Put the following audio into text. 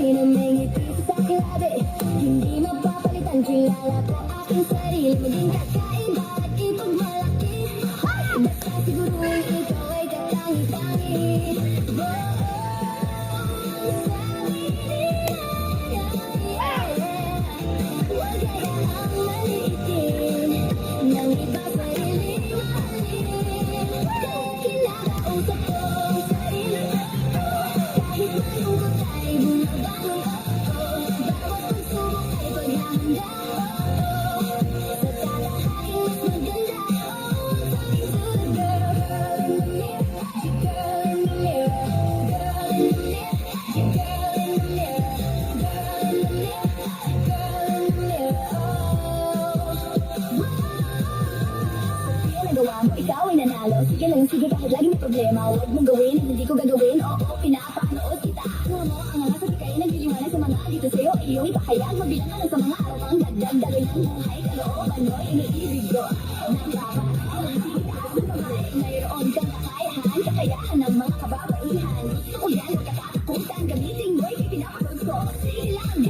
rin ang may ngiti sa aking labi. Hindi mapapalitan, kilala ko aking sarili. Maging kakaiba at ipagmalaki. Basta siguruhin ikaw ay katangi-tangi. Huwag hayaang maliitin ng iba sarili mahalin. Kahit kinakausap ko ang sarili ko, kahit malungkot ay bumabangon ako. Bawat pagsubok ay paghahanda ako. Sa tadhanaing mas maganda ako. Talking to the girl in the mirror, the girl in the mirror, girl in the mirror, the girl in the mirror, girl in the mirror, girl in the mirror. Nagawa mo, ikaw ay nanalo. Sige lang, sige kahit lagi may problema. Huwag mong gawin, hindi ko gagawin. Oo, pinapanood kita. Ano mo, ang mga sabi kayo nagliliwanag sa mga dito sa'yo. Iyong ipahayag, mabilang ka lang sa mga araw pang dagdag-dagay ng buhay. Kalooban mo, iniibig ko. Mayroon kang kakayahan, kakayahan ng mga kababaihan. O yan, magkakatakutan, gamitin mo, ipinapanood ko. Sige lang,